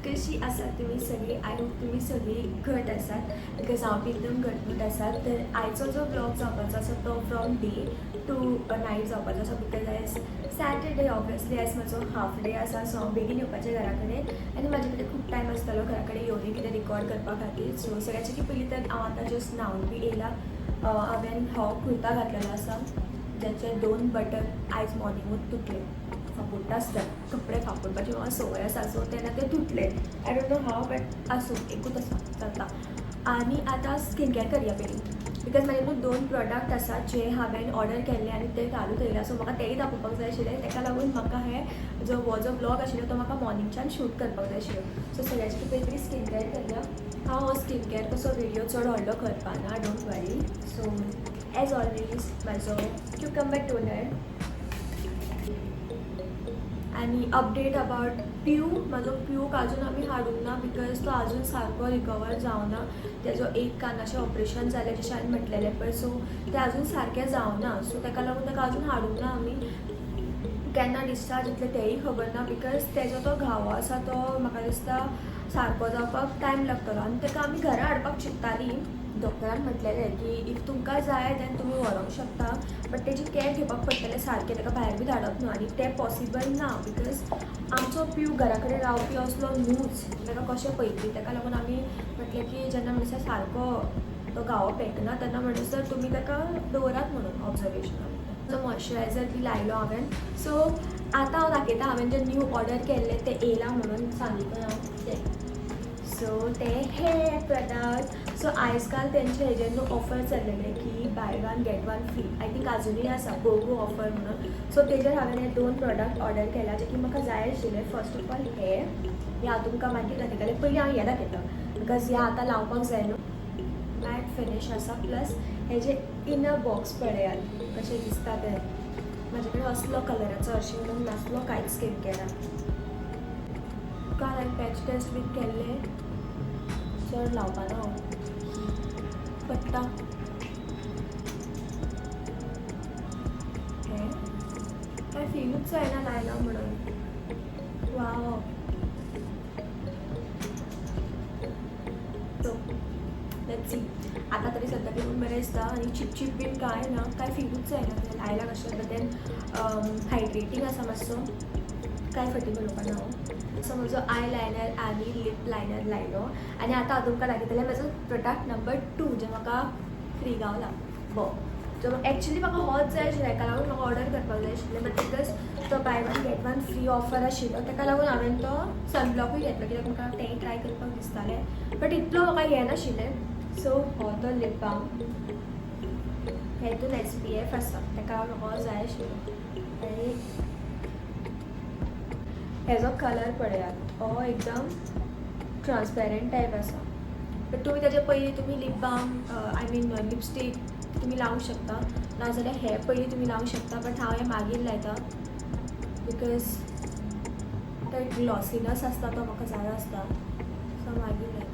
कशी आसात तुमी सगळीं? आय होप तुमी सगळीं घट आसात बिकॉज हांव बी एकदम घटमूट आसात. तर आयचो जो ब्लॉग जावपाचो आसा तो फ्रॉम डे टू नायट जावपाचो आसा बिकॉज आयज सॅटरडे ऑब्वियसली आयज म्हजो हाफ डे आसा सो हांव बेगीन येवपाचें घरा कडेन आनी म्हाजे कडेन खूब टायम आसतालो घरा कडेन येवनी कितें रिकॉर्ड करपा खातीर. सो सगळ्याचे पयलीं तर हांव आतां जस्ट न्हांवन बी येयला. हांवें हो कुर्ता घातलेलो आसा ज्याचे 2 बटन आयज मॉर्निंगूच तुटले. फापुडटा आसतात कपडे फापुडपाची म्हाका संवय आसा सो तेन्ना ते तुटले. I don't know how but आसूं एकूच आसा चलता. आनी आतां स्कीन केअर करया पयलीं बिकॉज म्हाजे कडेन 2 प्रोडक्ट आसात जे हांवें ऑर्डर केल्ले आनी ते घालून येयला सो म्हाका तेय दाखोवपाक जाय आशिल्लें. ताका लागून म्हाका हो जो ब्लॉग आशिल्लो तो म्हाका मॉर्निंगच्यान शूट करपाक जाय आशिल्लो. सो सगळ्याची पयलीं स्कीन केअर करया. हांव हो स्कीन केअर कसो व्हिडिओ चड व्हडलो करपाना don't worry. So as always म्हाजो क्युकंबर टोनर आनी अपडेट अबाउट पिऊ. म्हाजो पिऊक आजून आमी हाडूंक ना बिकॉज तो आजून सारको रिकवर जावना. तेजो एक कानाचें ऑपरेशन जालें जशें हांवें म्हटलेलें पळय सो तें आजून सारकें जावना. सो ताका लागून ताका आजून हाडूंक ना आमी. केन्ना डिस्चार्ज जातलें तेंय खबर ना बिकॉज तेजो तो घावो आसा तो म्हाका दिसता सारको जावपाक टायम लागतलो आनी ताका आमी घरा हाडपाक चिंत्तालीं. डॉक्टरान म्हटलेलें की इफ तुमकां जाय देन तुमी व्हरोंक शकता बट तेजी कॅर घेवपाक पडटलें सारकें. ताका भायर बी धाडप न्हू आनी तें पॉसिबल ना बिकॉज आमचो पिव घरा कडेन रावपी असलो न्हूच. ताका कशें पळयतली. ताका लागून आमी म्हटलें की जेन्ना म्हणसर सारको तो घावो पेटना तेन्ना म्हणसर तुमी ताका दवरात म्हणून ऑब्जर्वेशनान. जो मॉइश्चरायझर बी लायलो हांवें. सो आतां हांव दाखयतां हांवें जे न्यू ऑर्डर केल्ले ते येयला म्हणून सांगितलें हांव ते. सो ते हे प्रोडक्ट. सो आयज काल तेंचे हेजेर न्हू ऑफर चल्लेले की buy 1 get 1 free. I think आजुनूय आसा गोगो ऑफर म्हणून. सो तेजेर हांवें हे 2 प्रोडक्ट ऑर्डर केला जे की म्हाका जाय आशिल्ले. फर्स्ट ऑफ ऑल हे हांव तुमकां मागीर दाखयतलें. पयलीं हांव हें दाखयतां बिकॉज ह्या आतां लावपाक जाय न्हू. मॅट फिनीश आसा प्लस हेजे इनर बॉक्स पळयात कशें दिसता तें. म्हाजे कडेन असलो कलराचो हरशीं म्हणून नासलो कांयच स्कीन केअरान. काल हांवें पॅच टेस्ट बीन केल्ले चड लावपाना हांव पडटा. हें कांय फिलूच जायना लायला म्हणून. Wow so let's see. आतां तरी सद्या पिवून बरें दिसता आनी चिपचीप बीन कांय ना. कांय फिलूच जायना तें लायला कशें. बट देन हायड्रेटींग आसा मातसो. कांय फाटी बरोवपाना हांव. सो म्हजो आय लायनर आनी लिप लायनर लायलो आनी आतां हांव तुमकां दाखयतलें म्हजो प्रोडक्ट नंबर 2 जे म्हाका फ्री गावला. जो एक्चुली म्हाका होच जाय आशिल्लो. हाका लागून म्हाका ऑर्डर करपाक जाय आशिल्लें बट बिकॉज तो बाय 1 गेट 1 फ्री ऑफर आशिल्लो ताका लागून हांवें तो सनब्लॉकूय घेतलो कित्याक म्हाका तेंय ट्राय करपाक दिसतालें बट इतलो म्हाका हें नाशिल्लें. सो हो तो लिप बाम हेतून SPF आसा ताका लागून म्हाका हो जाय आशिल्लो. आनी हेजो कलर पळयात हो एकदम ट्रान्सपेरंट टायप आसा. बट तुमी तेजे पयलीं तुमी lip balm I mean lipstick तुमी लावंक शकता नाजाल्यार हे पयलीं तुमी लावंक शकता. बट हांव हें मागीर लायता बिकॉज तो ग्लॉसिनस आसता तो म्हाका जाय आसता सो मागीर लायता.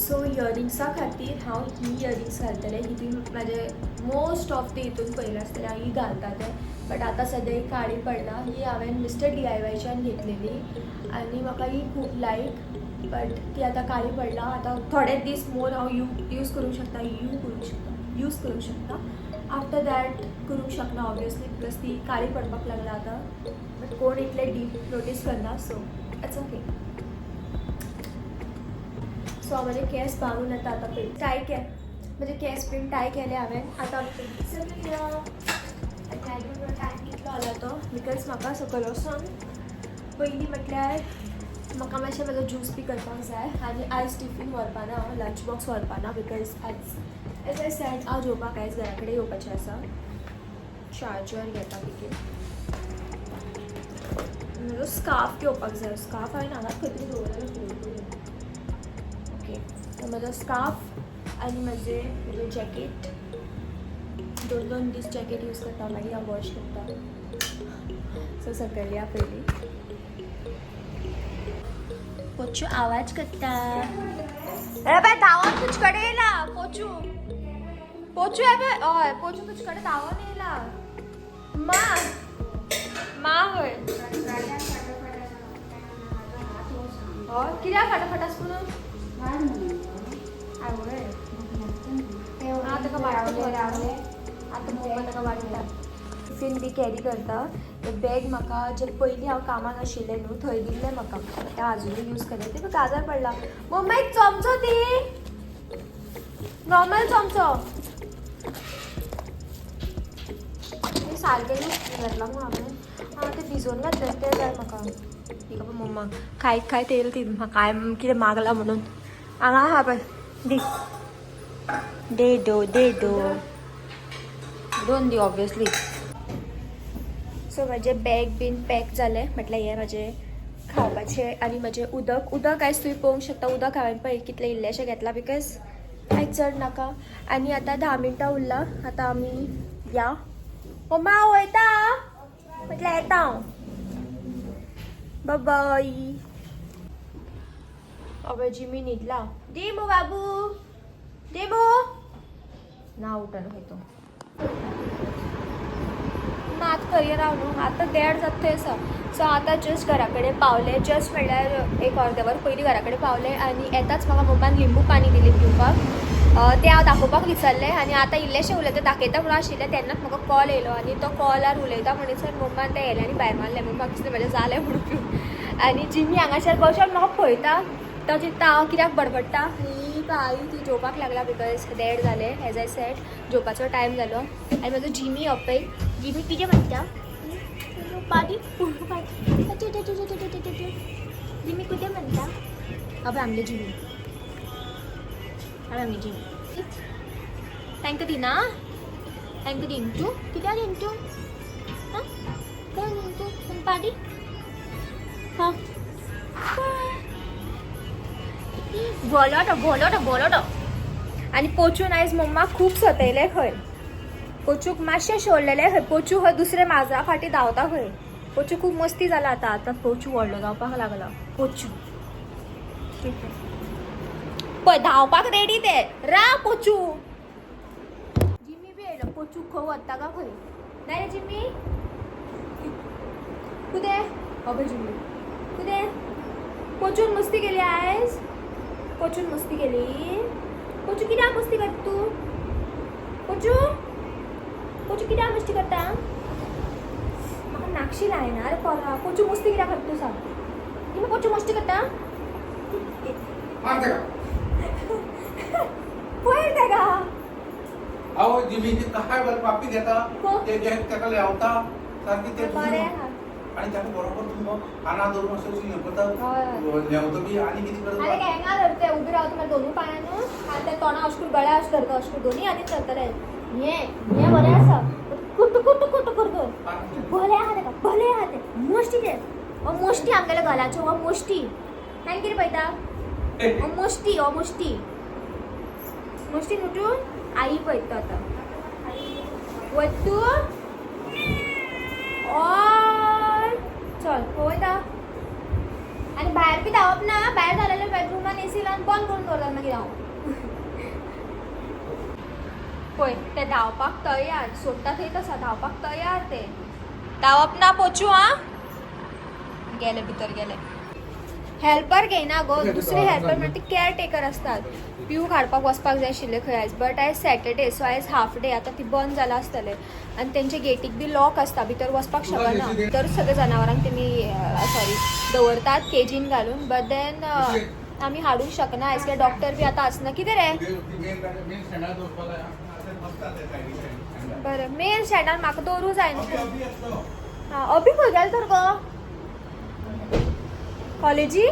सो इयरिंग्सा खातीर हांव ही इयरिंग्स घालतलें. ही तुमी म्हाजे मोस्ट ऑफ द हितून पयलें आसतलें हांव ही घालता तें. बट आतां सद्या ही काळी पडला. ही हांवें मिस्टर DIYच्यान घेतलेली आनी म्हाका ही खूब लायक बट ती आतां काळी पडला. आतां थोडे दीस मोर हांव यूज करूंक शकता यूज करूंक शकता. आफ्टर दॅट करूंक शकना ऑब्वियसली बिकॉज ती काळी पडपाक लागला आतां. बट कोण इतले डीप नोटीस करना सो इट्स ओके. सो हांव म्हजे केंस बांदून येता आतां पयलीं टाय म्हजे केंस बीन टाय केले हांवें. आतां टायम कितलो जाला तो बिकॉज म्हाका सकयल वचून पयलीं म्हटल्यार म्हाका मातशें म्हजो ज्यूस बी करपाक जाय आनी आयज टिफीन व्हरपाना हांव लंच बॉक्स व्हरपाना बिकॉज आयज एज आय सेड हांव जेवपाक आयज घरा कडेन येवपाचें आसा. चार्जर घेता बेगीन. म्हजो स्कार्फ घेवपाक जाय. स्कार्फ हांवें हांगाच खंय तरी दवरलेलो. ओके सो म्हजो स्कार्फ आनी म्हजें जॅकेट 2 दीस जॅकेट यूज करता मागीर हांव वॉश करता. सो सकयल या पयलीं. पोचू आवाज करता. अरे बाय धांवत तुजे कडेन येयला पोचू. पोचू आहे बे ओय पोचू तुझ्याकडे दावा नेला मा होय कित्याक फटाफटास म्हणून टिफिन बी कॅरी करता बॅग म्हाका जे पयलीं हांव कामाक आशिल्लें न्हू थंय दिल्लें म्हाका ते आजुनूय यूज करता ते काजार पडला मम्मा एक चमचो दी नॉर्मल चमचो ते सारकें यूज घातला मग हांवें ते भिजोवन घातलें ते जाय म्हाका ठीक आहे मम्मा खाय तेल ती म्हाका काय कितें मागला म्हणून हांगा हा पळय दी दे दोन दी ऑब्वियसली सो म्हजें बॅग बीन पॅक जालें म्हटल्यार हें म्हजें खावपाचें आनी म्हजें उदक आयज तुवें पळोवंक शकता उदक हांवें पळय कितलें इल्लेशें घेतलां बिकॉज आयज चड नाका आनी आतां 10 मिनटां उरलां आतां आमी या मम्मा हांव वयता म्हटल्यार येता हांव बाय अबे जिमी न्हिदला देमो बाबू देमो ना उठन खंय आतां खंय राव न्हू आतां 1:30 जाता थंय आसा सो आतां जस्ट घरा कडेन पावलें जस्ट म्हणल्यार एक अर्द वर पयलीं घरा कडेन पावलें आनी येताच म्हाका मम्मान लिंबू पाणी दिलें पिवपाक तें हांव दाखोवपाक विसरलें आनी आतां इल्लेशें उलयता दाखयता म्हणून आशिल्लें तेन्नाच म्हाका कॉल येयलो आनी तो कॉलार उलयता म्हणसर मम्मान तें येयलें आनी भायर मारलें म्हाका दिसलें म्हजें जालें म्हणून पिवन आनी जिमी हांगासर बसून म्हाका पळयता तो चिंतता हांव कित्याक बडबडटा आनी आई ती जेवपाक लागला बिकॉज 1:30 जालें एज आय सेड जेवपाचो टायम जालो आनी म्हजो जिमी अपय जिमी कितें म्हणटा पाडी जिमी कितें म्हणटा अबे आमगे जिमी तांकां दिना तांकां दिंतू कित्याक दिंतू काय दिंतू पाडी हां बोलोटो आनी पोचून आयज मम्मा खूब सतयलें खंय पोचूक मातशें सोडलेलें खंय पोचू खंय दुसरे माजरा फाटी धांवता खंय पोचू खूब मस्ती जाला आतां पोचू व्हडलो जावपाक लागला पोचू पळय धांवपाक रेडी ते रा पोचू जिमी बी येयलो पोचू खंय वता का खंय ना रे जिमी कुदे अबे जिमी कुदे पोचून मस्ती केली आयज पोचून मस्ती केली पोचू कित्याक मस्ती करता तू पोचू कित्याक मस्ती करता म्हाका नाकशी लायना रे पोरा पोचू मस्ती कित्याक करता तू सांग तुम्ही पोचू मस्ती करता पळय तेका अहो जिमीची काय बरं पापी घेता ते तेका लेवता सारकी ते आणि त्याला बरोबर तुम्ही काना धरून असं लेवता लेवतो बी आणि किती करता अरे केंगा धरते उभी रावता मला दोन्ही पायांनी आणि ते तोंडा अशकून गळ्या अश धरता अशकून दोन्ही आदीच धरतले हे बरें आसा कुट करतो भले आहा तेका भले आहा ते मोष्टी ते मोष्टी आमगेल्या गळ्याच्यो हो मोष्टी हांवें कितें पळयता मोष्टी नुटून आई पळयता आतां वत्तू चल पळयता आनी भायर बी धांवप ना भायर जालेले बेडरूमान एसी लावन बंद करून दवरता मागीर हांव पळय ते धांवपाक तयार सोडटा थंय तसा धांवपाक तयार ते धांवप ना पोचू आं गेले भितर गेले हेल्पर घेयना गो दुसरे हेल्पर म्हणजे केअर टेकर असतात पिऊ काडपाक वचपाक जाय आशिल्लें खंय आयज बट आयज सॅटर्डे सो आयज हाफ डे आतां ती बंद जाला आसतलें आनी तेंचे गेटीक बी लॉक आसता भितर वचपाक शकना भितर सगळे जनावरांक तेमी सॉरी दवरतात केजीन घालून बट देन आमी हाडूंक शकना आयज काय डॉक्टर बी आतां आसना कितें रे बरें मेन स्टँडार म्हाका दवरूं जाय न्हू हां अभी खंय गेल तर गो कॉलेजी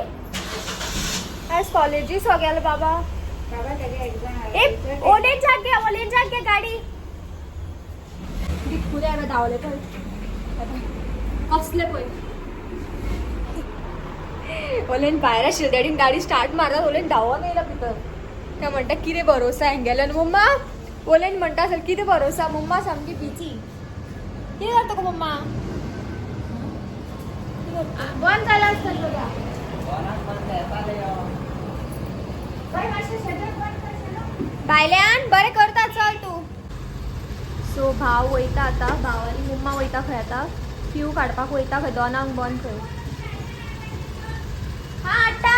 आयज कॉलेजी सो गेल बाबा ओलेन जागे गाडी पुरे हांवें धांवले पळय कसले पळय ओलेन भायर आशिल्ले डॅडीन गाडी स्टार्ट मारता ओलेन धांवून येयला भितर ते म्हणटा कितें भरोसा हांगेलो मम्मा ओलेन म्हणटा सर कितें भरोसा मम्मा सामकी बिजी कितें करता गो मम्मा बंद जाला आसतलें बघा भायल्यान बरें करता चल तू सो भाव वयता आता, भाव आनी मम्मा वयता खंय आता, पिव काडपाक वयता खंय, दोनांक बंद खंय. हा आटा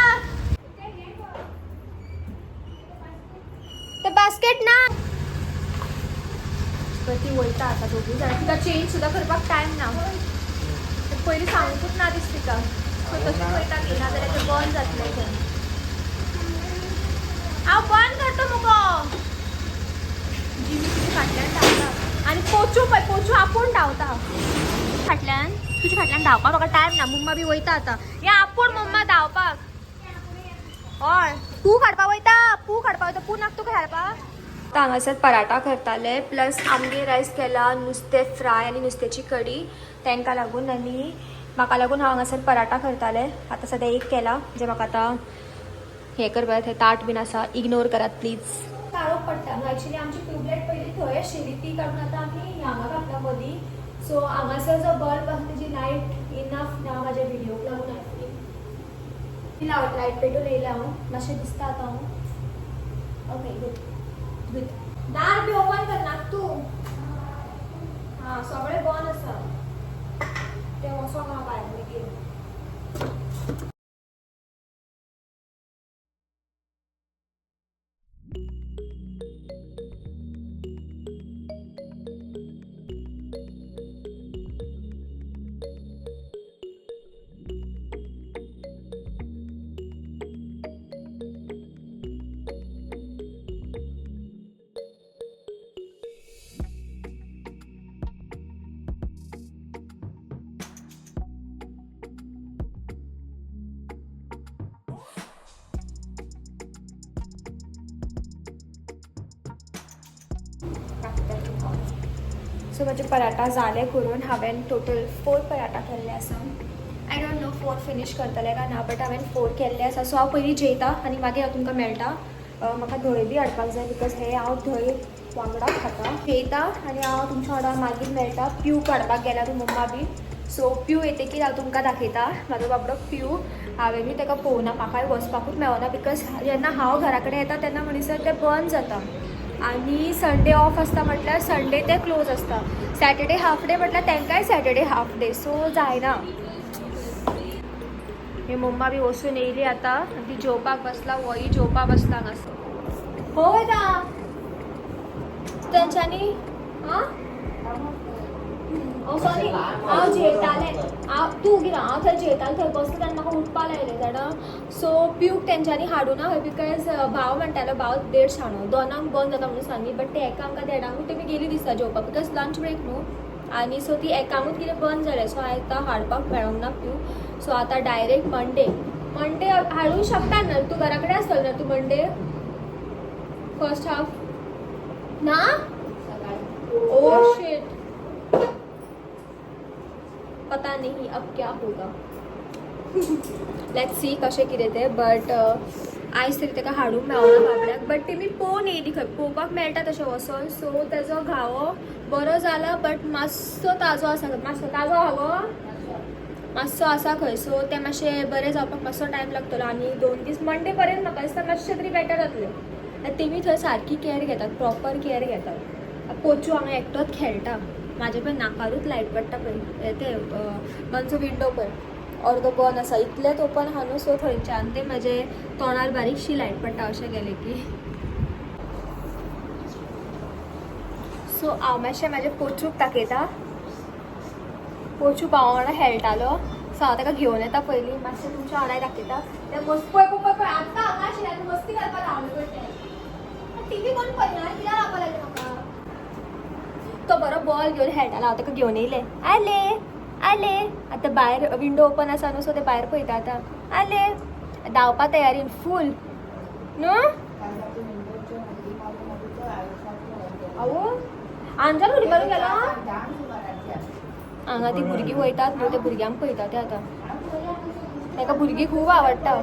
ते बास्केट ना. ती वयता आता दोघी जाण, तिका चेंज सुद्धा करपाक टायम ना. पयलीं सांगूकूच ना दिसता तिका. सो तशी वयता की ना जाल्यार तें बंद जातलें थंय. हांव बंद करता मुगो. जिमी तुजी फाटल्यान धांवता आनी पोचू पळय, पोचू आपूण धांवता फाटल्यान. तुज्या फाटल्यान धांवपाक म्हाका टायम ना. मम्मा बी वयता आतां. हे आपूण मम्मा धांवपाक. हय पू काडपाक वयता, पू काडपाक वयता. पू नाका तुका खेळपाक. आतां हांगासर पराठा करताले प्लस आमगे रायस केला, नुस्तें फ्राय आनी नुस्त्याची कडी तांकां लागून. आनी म्हाका लागून हांव हांगासर पराठा करताले. आतां सद्या एक केला जे म्हाका आतां हें करपाक थंय ताट बीन आसा, इग्नोर करात प्लीज. काळोख पडटा न्हू. एक्चुली आमची ट्यूबलायट पयलीं थंय आशिल्ली, ती काडून आतां आमी हांगा घातला मदीं. सो हांगासर जो बल्ब आसा तेजी लायट इनफ ना म्हाज्या व्हिडियोक लागून आयली. ती लायट पेटोवन येयला हांव, मातशें दिसता आतां हांव. Okay good good. दार बी ओपन कर नाका तूं. हां सगळें बंद आसा. तें वचोंक हांव भायर मागीर. सो माझे पराठा जाले करून. हांवें टोटल 4 पराठा केल्ले आसा. आय डोंट नो 4 फिनीश करतले काय ना, बट हांवें 4 केल्ले आसा. सो हांव पयलीं जेयता आनी मागीर हांव तुमकां मेळटा. म्हाका धंय बी हाडपाक जाय बिकॉज हे हांव धंय वांगडा खाता. जेयता आनी हांव तुमच्या वांगडा मागीर मेळटा. प्यू काडपाक गेल्या तूं मम्मा बी. सो प्यू येतकीर हांव तुमकां दाखयता म्हाजो बाबडो प्यू. हांवें बी ताका पळोवना, म्हाकाय वचपाकूच मेळना बिकॉज जेन्ना हांव घरा कडेन येता तेन्ना म्हणसर तें बंद जाता. आनी संडे ऑफ आसता म्हटल्यार संडे ते क्लोज आसता. सॅटर्डे हाफ डे म्हटल्यार तांकांय सॅटर्डे हाफ डे. सो जायना. हे मम्मा बी वचून येयली आतां. ती जेवपाक बसला, वही जेवपाक बसला हांगासर. हो वयता तेंच्यांनी. हां सॉरी हांव जेयतालें. तूं गिरा हांव थंय जेयतालें, थंय बसलें तेन्ना म्हाका उठपा लायलें जाणा. सो पिवूक तेंच्यांनी हाडूना खंय बिकॉज भाव म्हणटालो भाव 1:30 शाणो 2 बंद जाता म्हणून सांगली. बट ते एका आमकां 1:30 तेमी गेली दिसता जेवपाक बिकॉज लंच ब्रेक न्हू. आनी सो ती एकांकूच कितें बंद जालें. सो आतां हाडपाक मेळोंक ना पिव. सो आतां डायरेक्ट मंडे हाडूंक शकता ना. तूं घरा कडेन आसतलो ना तूं मंडे फर्स्ट हाफ ना. ओ शिट पता नहीं अब क्या होगा. लेट्स सी कशें कितें तें. बट आयज तरी ताका हाडूंक मेळना बाबड्याक. बट तेमी पळोवन येयली खंय पळोवपाक मेळटा तशें वचोन. सो तेजो घावो बरो जाला बट मातसो ताजो आसा. मातसो ताजो आहा गो, मातसो आसा खंय. सो तें मातशें बरें जावपाक मातसो टायम लागतलो. आनी 2 दीस मंडे पर्यंत म्हाका दिसता मातशें तरी बेटर जातलें. तेमी थंय सारकी केअर घेतात, प्रॉपर केअर घेतात. पोचू हांगा एकटोच खेळटा. म्हाजे पळय नाकारूच लायट पडटा पळय ते मातसो विंडो पळय अर्दो बंद आसा. इतलेंच ओपन आहा न्हू. सो थंयच्यान ते म्हाजे तोंडार बारीकशी लायट पडटा अशें गेलें की. सो हांव मातशें म्हाजे पोचूक दाखयता. पोचू भावा वांगडा खेळटालो. सो हांव ताका घेवन येता पयलीं. मातशें तुमच्या वांगडाय दाखयता. तें मस्त पळय पळय पळय आतां हांगा आशिल्लें मस्ती करपाक लावलें पळय तें. टीव्ही कोण पळयना कित्याक लावपाक लागलें म्हाका. तो बरो बॉल घेवन खेळटालो. हांव ताका घेवन येयलें. आले आतां भायर विंडो ओपन आसा न्हू. सो ते भायर पळयता आतां. आले धांवपा तयारीन फूल न्हू. आवो आंजल उडी मारूंक गेलो. हांगा ती भुरगीं वयतात न्हू. ते भुरग्यांक पळयता ते आतां. ताका भुरगीं खूब आवडटा.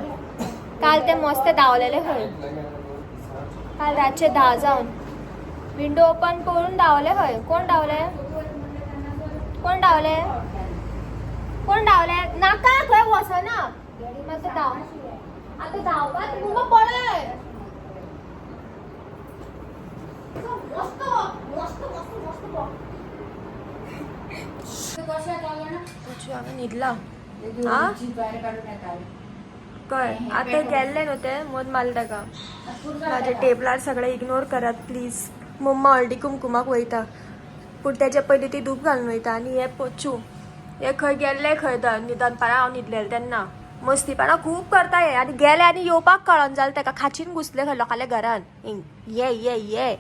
काल ते मस्त धांवलेले खंय. काल रातचे 10 जावन विंडो ओपन करून धांवले खंय. कोण धांवले नाका खंय वचना. मातसो धांव आतां धांवपाक तुमकां पळय. पोचू हांगा न्हिदला कळ आता गेल्ले नव्हते मोद माल ताका माझ्या टेबलार सगळे इग्नोर करात प्लीज मम्मा हळदी कुमकुमाक वयता पूण तेच्या पयलीं ती धूप घालून वयता आनी हे पोचू हे खंय गेल्ले खंय दनपारां हांव न्हिदलेलें तेन्ना मस्तीपणां खूब करता हे आनी गेले आनी येवपाक कळोन जालें ताका खाचीन घुसले खंय लोकांल्या घरान ये ये ये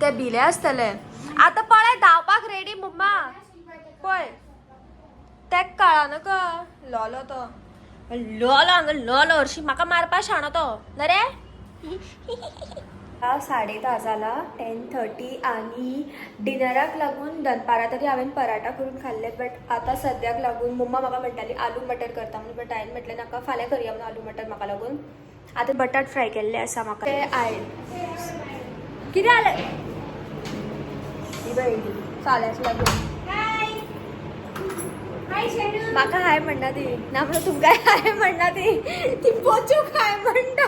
ते भिले आसतले आतां पळय धांवपाक रेडी मम्मा पळय तेक कळना क लोलो तो लोलो हांगा लोलो हरशी म्हाका मारपा शाणो तो ना रे 10:30 जाला 10:30 आणि डिनराक लागून दनपारां तरी हांवें पराठा करून खाल्ले बट आतां सद्याक लागून मम्मा म्हाका म्हणटाली आलू मटर करता म्हणून बट हांवें म्हटलें नाका फाल्यां करया म्हणून आलू मटर म्हाका लागून आतां बटाट फ्राय केल्ले आसा म्हाका ते कितें जालें फाल्यांच लागून म्हाका हाय म्हणना ती ना म्हणून तुमकां हाय म्हणना ती पोचूक हाय म्हणटा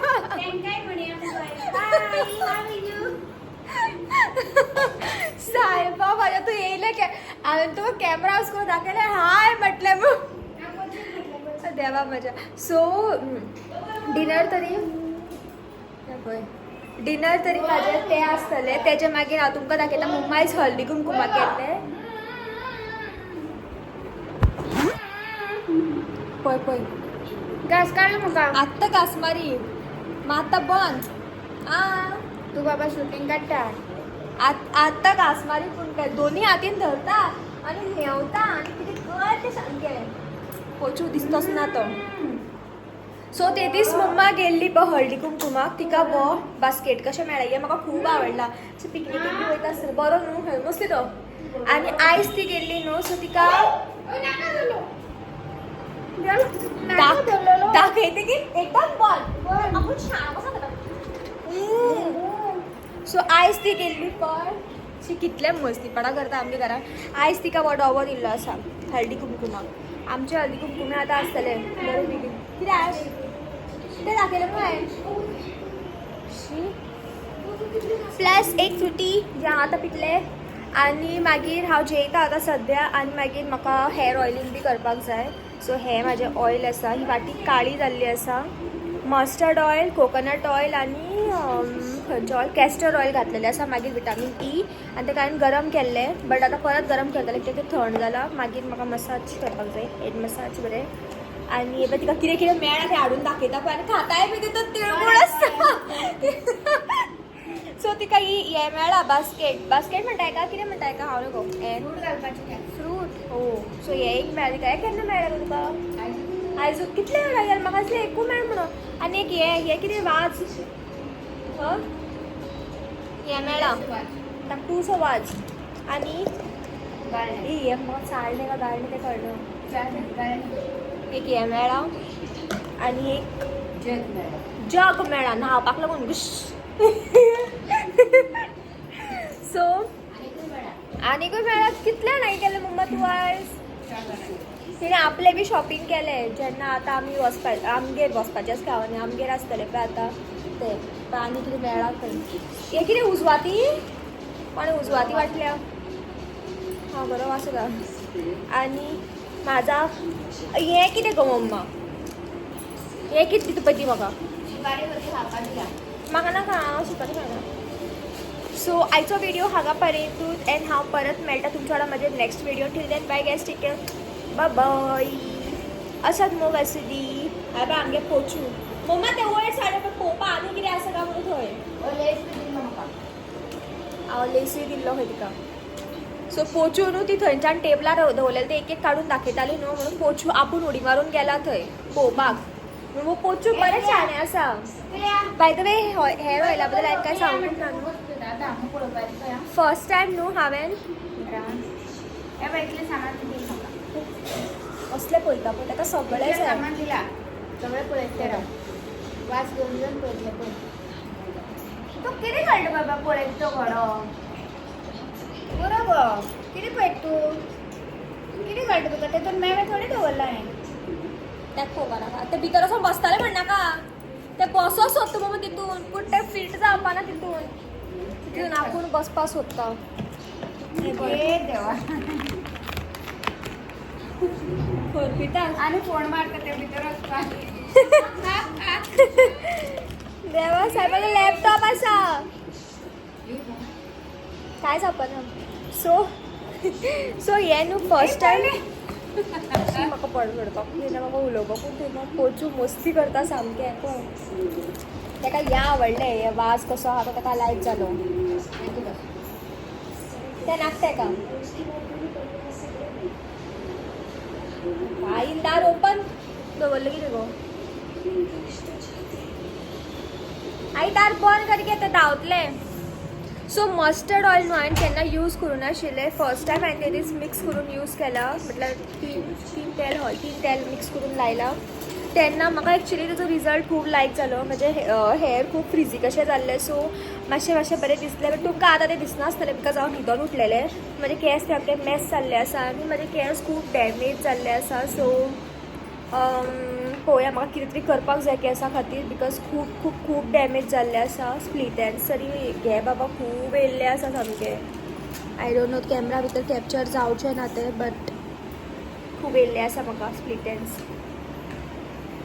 सायबा माझ्या तू येयले हांवें तुका कॅमेरा वचून दाखयले हाय म्हटलें मग देवा म्हज्या सो डिनर तरी म्हाजें तें आसतलें तेजे मागीर हांव तुमकां दाखयता मम्मायच हळदी कुमकुमाक केल्ले पळय पळय घास काडलो म्हाका आत्तां घास मारी आतां बंद तू बाबा शूटिंग काडटा आत्तां घास मारी पूण काय दोनी हातीन धरता आनी हेवता आनी कितें कर तें सामकें पोचू दिसतोच ना तो सो ते दीस मम्मा गेल्ली पळय हळदी कुमकुमाक तिका वो बास्केट कशें मेळ्ळें हें म्हाका खूब आवडला सो पिकनिकेक बी वयता आसतना बरो न्हू खंय मस्ती तो आनी आयज ती गेल्ली न्हू सो तिका दाखयता की एकदम बॉल आपूण शाणो कसो जाता सो आयज ती गेल्ली पण शी कितले मस्तीपणा करता आमच्या घरान आयज तिका वो डबो दिल्लो आसा हळदी कुमकुमाक आमचे हळदी कुमकुमे आतां आसतले बरें बेगीन कितें तें दाखयलें पळय प्लस एक फ्रुटी जे हांव आतां पिकले आनी मागीर हांव जेयता आतां सद्या आनी मागीर म्हाका हेअर ऑयलींग बी करपाक जाय सो हें म्हाजें ऑयल आसा ही वाटी काळी जाल्ली आसा मस्टर्ड ऑयल कोकोनट ऑयल आनी खंयचो ऑयल कॅस्टर ऑयल घातलेलें आसा मागीर विटामीन ई आनी तेका हांवें गरम केल्लें बट आतां परत गरम करतलें कित्याक तें थंड जालां मागीर म्हाका मसाज करपाक जाय हेड मसाज बरें आनी हे तिका कितें कितें मेळ्ळा तें हाडून दाखयता पळय आनी खाताय बी तितून तिळगूळ आसता सो तिका हे मेळ्ळा बास्केट म्हणटा हेका कितें म्हणटा हेका हांव नको फ्रूट घालपाचें फ्रूट हो सो हे एक मेळ्ळा तिका हें केन्ना मेळ्ळें तुका आयज कितले वेळा गेले म्हाका दिसलें एकू मेळ म्हणून आनी एक हे कितें वाज हे मेळ्ळा धाकटूसो वाज आनी हे म्हाका चाळणें काय गाळणें तें कळना एक हे मेळ्ळा आनी एक जग मेळ्ळा न्हावपाक लागून गुश सो आनीकूय मेळ्ळा कितले नाही केले मम्मा तूं आयज तिणें आपलें बी शॉपिंग केलें जेन्ना आतां आमी आमगेर वचपाचें आसता आनी आमगेर आसतलें पळय आतां तें पण आनी कितें मेळ्ळा खंय हें कितें उजवाती कोणें उजवाती वाटल्या हांव बरो वाचला आनी म्हाजा हें कितें गो मम्मा हें कितें दिता पळय ती म्हाका म्हाका नाका हांव सुपारी खायना सो आयचो व्हिडिओ हांगा पर्यंतूच एंड हांव परत मेळटा तुमच्या वांगडा म्हजे next video till then bye guys take care bye bye असाच मोग आसूं दी हांवें बाय आमगे पोचू मम्मा ते वयर सायड पळोवपा आनी कितें आसा काय म्हणून थंय हांव लेसूय दिल्लो खंय तिका सो पोचू न्हू ती थंयच्यान टेबलार दवरलेली ते एक एक काडून दाखयताली न्हू म्हणून पोचू आपूण उडी मारून गेला थंय पळोवपाक म्हणून पोचू बरें शाणें आसा बाय द वे हेअर ऑयला बद्दल हांवें कांय सांगूंक ना न्हू फर्स्ट टायम न्हू हांवें असलें पळयता पळय ताका सगळें सामान दिला सगळें पळयतलें राव वास घेवन घेवन पळयतलें पळय तूं कितें काडलो बाबा पळयत तो घडो बरो गो कितें पळयत तूं कितें काडटा तुका तेतून मेळ थोडे दवरला हांवें त्यात फोगा नाका ते भितर असं बसताले म्हणणा का ते बसच होतं मग तिथून कुठे फिट जावपा ना तिथून आपण बसपास होता देवा आणि फोन मारतात ते भितरच देवा साहेबाचा लॅपटॉप असा काय आपण सो हे न्हू फर्स्ट टायम म्हाका पडता म्हाका उलोवपाक खूब म्हाका पोचू मस्ती करता सामकें पण ताका हें आवडलें हे वाज कसो आहा तो ताका लायक जालो तें नाक तेका आई दार ओपन दवरलें कितें गो आई दार बंद करके ते धांवतलें सो मस्टर्ड ऑयल न्हू हांवें केन्ना यूज करूं नाशिल्लें फर्स्ट टायम हांवें तेदीस मिक्स करून यूज केला म्हटल्यार तीन तेल मिक्स करून लायला तेन्ना म्हाका एक्चुली तेजो रिजल्ट खूब लायक जालो म्हजें हेअर खूब फ्रिजी कशें जाल्लें सो मातशें बरें दिसलें बट तुमकां आतां तें दिसनासतलें बिकॉज हांव न्हिदोन उठलेलें म्हजे केस सामके मॅस जाल्ले आसा आनी म्हजे केस खूब डॅमेज जाल्ले आसा सो पळोवया म्हाका कितें तरी करपाक जाय केसा खातीर बिकॉज खूब डॅमेज जाल्ले आसा स्प्लीट एंड्स तरी घे बाबा खूब येयल्ले आसा सामके आय डोंट नो कॅमेरा भितर कॅप्चर जावचें ना तें बट खूब येयल्ले आसा म्हाका स्प्लीट एंड्स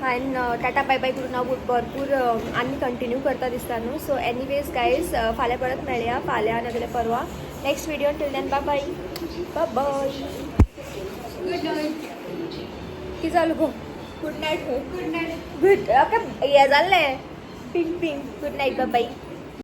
हांवें टाटा बाय बाय करून हांव भरपूर आनी कंटिन्यू करता दिसता न्हू सो एनीवेज गायज फाल्यां परत मेळया फाल्यां नाजाल्यार परवा next video till then bye bye bye good night कितें जालो गो गुड नाईट गुड हे जाल्लें pink good night bye bye